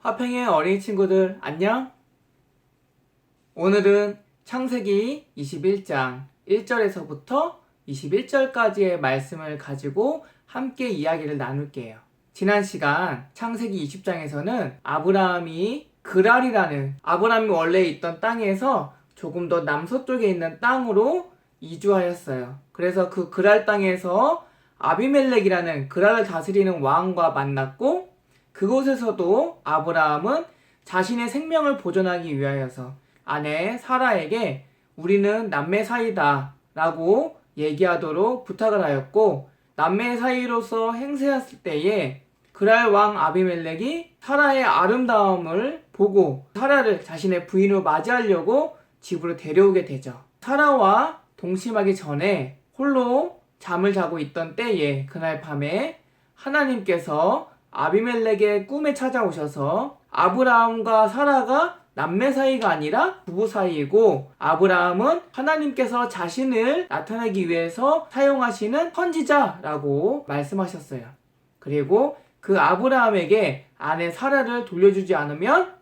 화평의 어린이 친구들 안녕? 오늘은 창세기 21장 1절에서부터 21절까지의 말씀을 가지고 함께 이야기를 나눌게요. 지난 시간 창세기 20장에서는 아브라함이 아브라함이 원래 있던 땅에서 조금 더 남서쪽에 있는 땅으로 이주하였어요. 그래서 그 그랄 땅에서 아비멜렉이라는 그랄을 다스리는 왕과 만났고, 그곳에서도 아브라함은 자신의 생명을 보존하기 위하여서 아내 사라에게 우리는 남매 사이다 라고 얘기하도록 부탁을 하였고, 남매 사이로서 행세했을 때에 그랄 왕 아비멜렉이 사라의 아름다움을 보고 사라를 자신의 부인으로 맞이하려고 집으로 데려오게 되죠. 사라와 동침하기 전에 홀로 잠을 자고 있던 때에 그날 밤에 하나님께서 아비멜렉의 꿈에 찾아오셔서 아브라함과 사라가 남매 사이가 아니라 부부 사이이고, 아브라함은 하나님께서 자신을 나타내기 위해서 사용하시는 선지자라고 말씀하셨어요. 그리고 그 아브라함에게 아내 사라를 돌려주지 않으면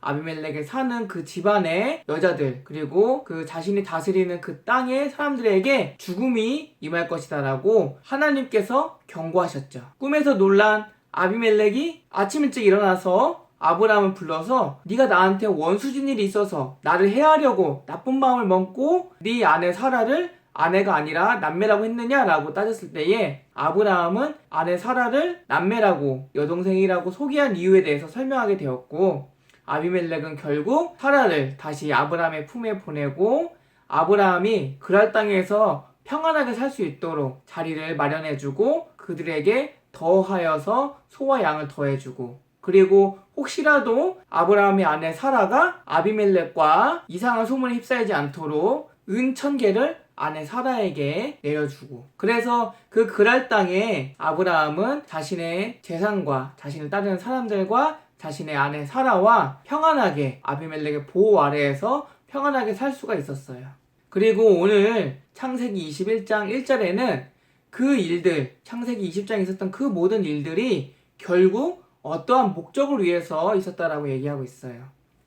아비멜렉에 사는 그 집안의 여자들, 그리고 그 자신이 다스리는 그 땅의 사람들에게 죽음이 임할 것이다 라고 하나님께서 경고하셨죠. 꿈에서 놀란 아비멜렉이 아침 일찍 일어나서 아브라함을 불러서 네가 나한테 원수진 일이 있어서 나를 해하려고 나쁜 마음을 먹고 네 아내 사라를 아내가 아니라 남매라고 했느냐라고 따졌을 때에 아브라함은 아내 사라를 남매라고, 여동생이라고 소개한 이유에 대해서 설명하게 되었고, 아비멜렉은 결국 사라를 다시 아브라함의 품에 보내고 아브라함이 그랄 땅에서 평안하게 살 수 있도록 자리를 마련해주고 그들에게 더하여서 소와 양을 더해주고, 그리고 혹시라도 아브라함의 아내 사라가 아비멜렉과 이상한 소문에 휩싸이지 않도록 은 1000개를 아내 사라에게 내려주고, 그래서 그 그랄 땅에 아브라함은 자신의 재산과 자신을 따르는 사람들과 자신의 아내 사라와 평안하게 아비멜렉의 보호 아래에서 평안하게 살 수가 있었어요. 그리고 오늘 창세기 21장 1절에는 그 일들, 창세기 20장에 있었던 그 모든 일들이 결국 어떠한 목적을 위해서 있었다라고 얘기하고 있어요.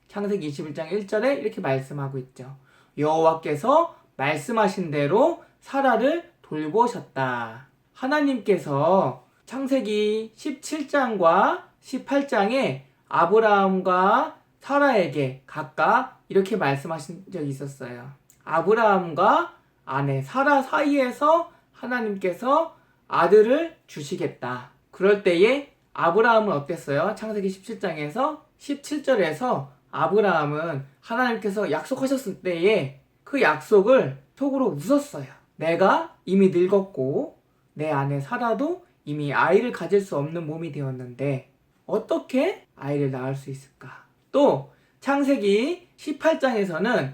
창세기 21장 1절에 이렇게 말씀하고 있죠. 여호와께서 말씀하신 대로 사라를 돌보셨다. 하나님께서 창세기 17장과 18장에 아브라함과 사라에게 각각 이렇게 말씀하신 적이 있었어요. 아브라함과 아내 사라 사이에서 하나님께서 아들을 주시겠다. 그럴 때에 아브라함은 어땠어요? 창세기 17장에서 17절에서 아브라함은 하나님께서 약속하셨을 때에 그 약속을 속으로 웃었어요. 내가 이미 늙었고 내 아내 사라도 이미 아이를 가질 수 없는 몸이 되었는데 어떻게 아이를 낳을 수 있을까? 또 창세기 18장에서는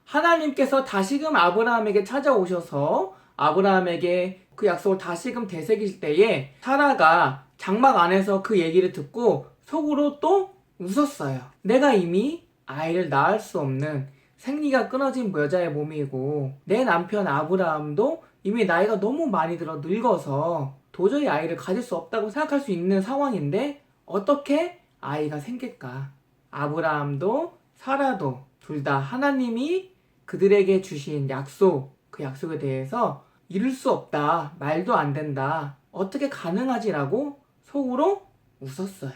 하나님께서 다시금 아브라함에게 찾아오셔서 아브라함에게 그 약속을 다시금 되새길 때에 사라가 장막 안에서 그 얘기를 듣고 속으로 또 웃었어요. 내가 이미 아이를 낳을 수 없는 생리가 끊어진 여자의 몸이고 내 남편 아브라함도 이미 나이가 너무 많이 들어 늙어서 도저히 아이를 가질 수 없다고 생각할 수 있는 상황인데 어떻게 아이가 생길까? 아브라함도 사라도 둘 다 하나님이 그들에게 주신 약속, 그 약속에 대해서 이룰 수 없다, 말도 안 된다, 어떻게 가능하지라고 속으로 웃었어요.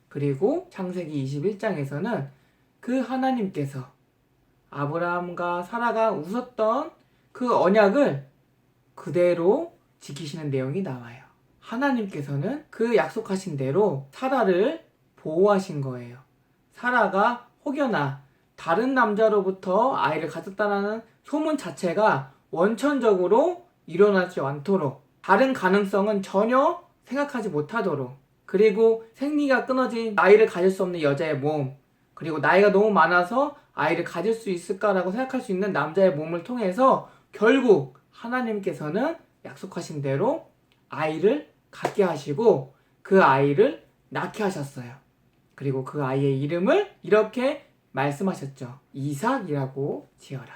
그리고 창세기 21장에서는 그 하나님께서 아브라함과 사라가 웃었던 그 언약을 그대로 지키시는 내용이 나와요. 하나님께서는 그 약속하신 대로 사라를 보호하신 거예요. 사라가 혹여나 다른 남자로부터 아이를 가졌다는 소문 자체가 원천적으로 일어나지 않도록, 다른 가능성은 전혀 생각하지 못하도록, 그리고 생리가 끊어진 아이를 가질 수 없는 여자의 몸, 그리고 나이가 너무 많아서 아이를 가질 수 있을까라고 생각할 수 있는 남자의 몸을 통해서 결국 하나님께서는 약속하신 대로 아이를 갖게 하시고 그 아이를 낳게 하셨어요. 그리고 그 아이의 이름을 이렇게 말씀하셨죠. 이삭이라고 지어라.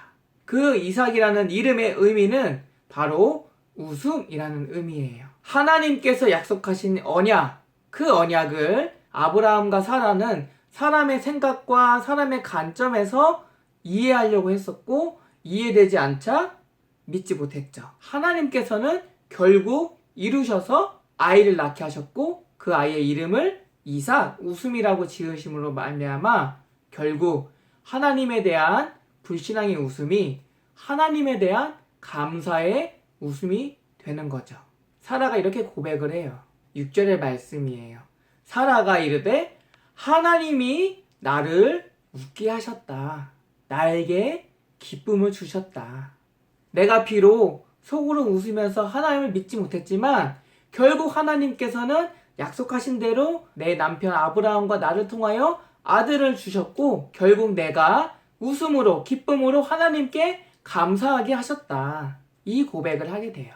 그 이삭이라는 이름의 의미는 바로 웃음이라는 의미예요. 하나님께서 약속하신 언약, 그 언약을 아브라함과 사라는 사람의 생각과 사람의 관점에서 이해하려고 했었고 이해되지 않자 믿지 못했죠. 하나님께서는 결국 이루셔서 아이를 낳게 하셨고 그 아이의 이름을 이삭, 웃음이라고 지으심으로 말미암아 결국 하나님에 대한 불신앙의 웃음이 하나님에 대한 감사의 웃음이 되는 거죠. 사라가 이렇게 고백을 해요. 6절의 말씀이에요. 사라가 이르되 하나님이 나를 웃게 하셨다. 나에게 기쁨을 주셨다. 내가 비록 속으로 웃으면서 하나님을 믿지 못했지만 결국 하나님께서는 약속하신 대로 내 남편 아브라함과 나를 통하여 아들을 주셨고 결국 내가 웃음으로 기쁨으로 하나님께 감사하게 하셨다. 이 고백을 하게 돼요.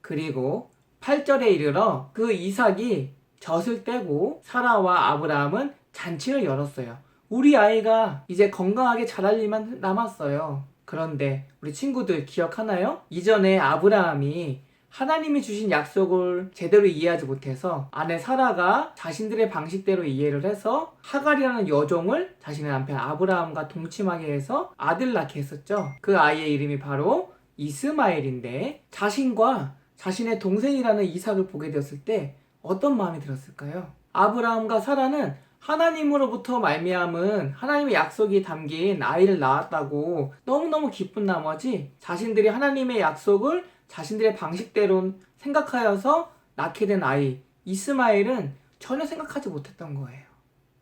그리고 8절에 이르러 그 이삭이 젖을 떼고 사라와 아브라함은 잔치를 열었어요. 우리 아이가 이제 건강하게 자랄 일만 남았어요. 그런데 우리 친구들 기억하나요? 이전에 아브라함이 하나님이 주신 약속을 제대로 이해하지 못해서 아내 사라가 자신들의 방식대로 이해를 해서 하갈이라는 여종을 자신의 남편 아브라함과 동침하게 해서 아들 낳게 했었죠. 그 아이의 이름이 바로 이스마엘인데 자신과 자신의 동생이라는 이삭을 보게 되었을 때 어떤 마음이 들었을까요? 아브라함과 사라는 하나님으로부터 말미암은 하나님의 약속이 담긴 아이를 낳았다고 너무너무 기쁜 나머지 자신들이 하나님의 약속을 자신들의 방식대로 생각하여서 낳게 된 아이 이스마엘은 전혀 생각하지 못했던 거예요.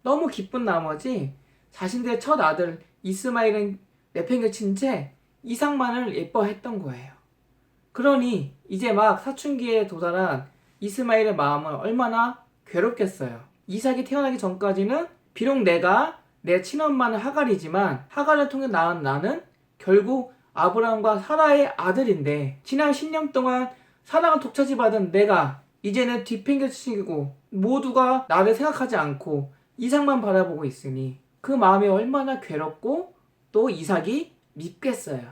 너무 기쁜 나머지 자신들의 첫 아들 이스마엘은 내팽개친 채 이삭만을 예뻐했던 거예요. 그러니 이제 막 사춘기에 도달한 이스마엘의 마음은 얼마나 괴롭겠어요. 이삭이 태어나기 전까지는 비록 내가 내 친엄마는 하갈이지만 하갈을 통해 낳은 나는 결국 아브라함과 사라의 아들인데 지난 10년 동안 사라가 독차지받은 내가 이제는 뒤팽개치고 모두가 나를 생각하지 않고 이삭만 바라보고 있으니 그 마음이 얼마나 괴롭고 또 이삭이 밉겠어요.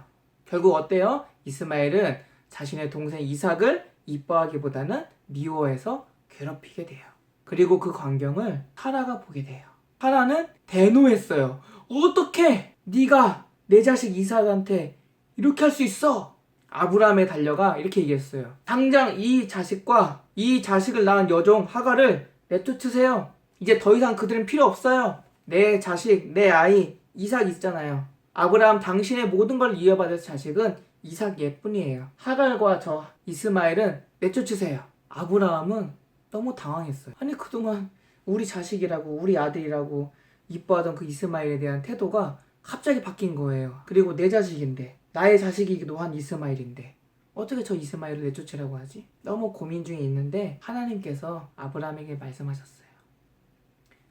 결국 어때요? 이스마엘은 자신의 동생 이삭을 이뻐하기보다는 미워해서 괴롭히게 돼요. 그리고 그 광경을 사라가 보게 돼요. 사라는 대노했어요. 어떻게 네가 내 자식 이삭한테 이렇게 할 수 있어? 아브라함에 달려가 이렇게 얘기했어요. 당장 이 자식과 이 자식을 낳은 여종 하갈을 내쫓으세요. 이제 더 이상 그들은 필요 없어요. 내 자식, 내 아이 이삭 있잖아요. 아브라함 당신의 모든 걸 이어받을 자식은 이삭 얘뿐이에요. 하갈과 저 이스마엘은 내쫓으세요. 아브라함은 너무 당황했어요. 아니 그동안 우리 자식이라고 우리 아들이라고 이뻐하던 그 이스마엘에 대한 태도가 갑자기 바뀐 거예요. 그리고 내 자식인데 나의 자식이기도 한 이스마엘인데 어떻게 저 이스마엘을 내쫓으라고 하지? 너무 고민 중에 있는데 하나님께서 아브라함에게 말씀하셨어요.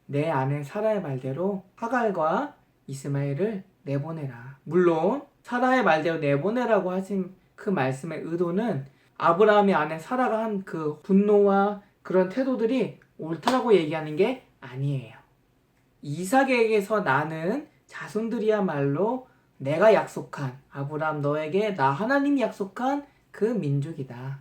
내 아내 사라의 말대로 하갈과 이스마엘을 내보내라. 물론 사라의 말대로 내보내라고 하신 그 말씀의 의도는 아브라함의 아내 사라가 한 그 분노와 그런 태도들이 옳다라고 얘기하는 게 아니에요. 이삭에게서 나는 자손들이야말로 내가 약속한 아브라함 너에게 나 하나님이 약속한 그 민족이다.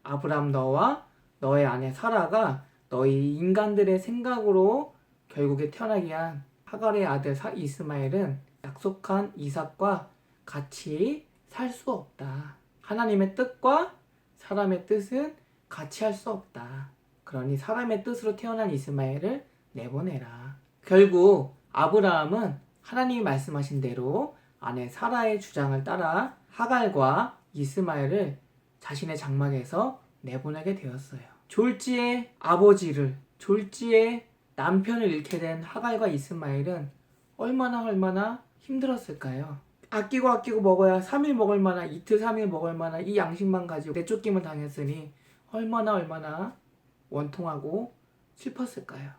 아브라함 너와 너의 아내 사라가 너희 인간들의 생각으로 결국에 태어나게 한 하갈의 아들 이스마엘은 약속한 이삭과 같이 살 수 없다. 하나님의 뜻과 사람의 뜻은 같이 할 수 없다. 그러니 사람의 뜻으로 태어난 이스마엘을 내보내라. 결국 아브라함은 하나님이 말씀하신 대로 아내 사라의 주장을 따라 하갈과 이스마엘을 자신의 장막에서 내보내게 되었어요. 졸지에 아버지를, 졸지에 남편을 잃게 된 하갈과 이스마엘은 얼마나 힘들었을까요? 아끼고 먹어야 3일 먹을 만한, 이틀 3일 먹을 만한 이 양식만 가지고 내쫓김을 당했으니 얼마나 원통하고 슬펐을까요?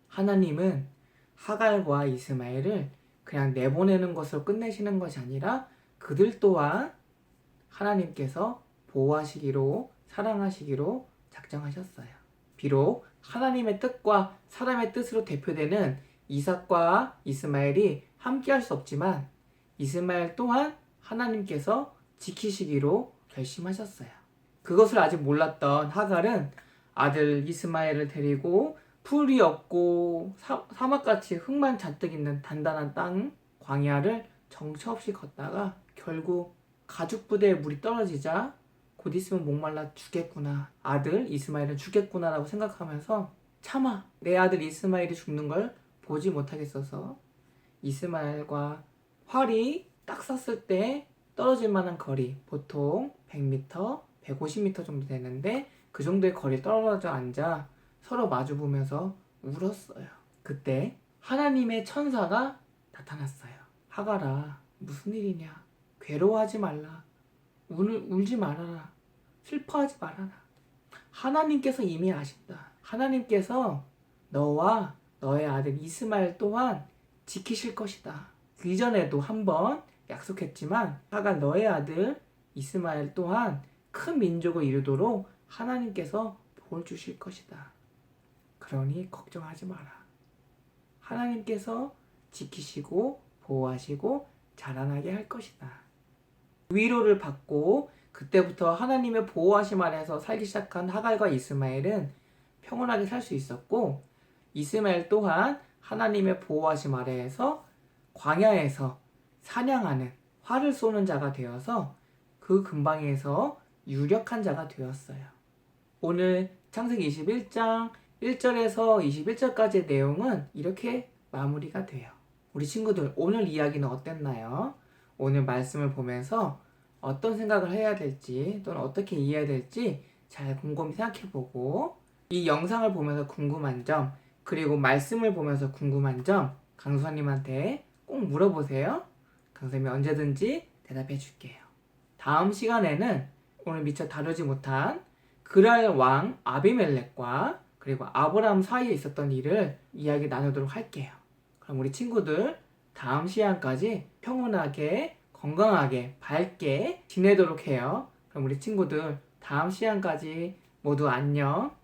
하나님은 하갈과 이스마엘을 그냥 내보내는 것으로 끝내시는 것이 아니라 그들 또한 하나님께서 보호하시기로 사랑하시기로 작정하셨어요. 비록 하나님의 뜻과 사람의 뜻으로 대표되는 이삭과 이스마엘이 함께할 수 없지만 이스마엘 또한 하나님께서 지키시기로 결심하셨어요. 그것을 아직 몰랐던 하갈은 아들 이스마엘을 데리고 풀이 없고 사막같이 흙만 잔뜩 있는 단단한 땅 광야를 정처 없이 걷다가 결국 가죽 부대에 물이 떨어지자 곧 있으면 목말라 죽겠구나, 아들 이스마엘은 죽겠구나 라고 생각하면서 차마 내 아들 이스마엘이 죽는 걸 보지 못하겠어서 이스마엘과 활이 딱 쐈을 때 떨어질 만한 거리, 보통 100m, 150m 정도 되는데 그 정도의 거리에 떨어져 앉아 서로 마주보면서 울었어요. 그때 하나님의 천사가 나타났어요. 하갈아, 무슨 일이냐? 괴로워하지 말라. 울지 말아라. 슬퍼하지 말아라. 하나님께서 이미 아신다. 하나님께서 너와 너의 아들 이스마엘 또한 지키실 것이다. 그 이전에도 한번 약속했지만 하갈 너의 아들 이스마엘 또한 큰 민족을 이루도록 하나님께서 복을 주실 것이다. 그러니 걱정하지 마라. 하나님께서 지키시고 보호하시고 자라나게 할 것이다. 위로를 받고 그때부터 하나님의 보호하심 아래에서 살기 시작한 하갈과 이스마엘은 평온하게 살 수 있었고, 이스마엘 또한 하나님의 보호하심 아래에서 광야에서 사냥하는 활을 쏘는 자가 되어서 그 근방에서 유력한 자가 되었어요. 오늘 창세기 21장 1절에서 21절까지의 내용은 이렇게 마무리가 돼요. 우리 친구들, 오늘 이야기는 어땠나요? 오늘 말씀을 보면서 어떤 생각을 해야 될지 또는 어떻게 이해해야 될지 잘 곰곰이 생각해보고, 이 영상을 보면서 궁금한 점, 그리고 말씀을 보면서 궁금한 점 강수사님한테 꼭 물어보세요. 강수사님이 언제든지 대답해 줄게요. 다음 시간에는 오늘 미처 다루지 못한 그랄 왕 아비멜렉과 그리고 아브라함 사이에 있었던 일을 이야기 나누도록 할게요. 그럼 우리 친구들 다음 시간까지 평온하게, 건강하게, 밝게 지내도록 해요. 그럼 우리 친구들 다음 시간까지 모두 안녕.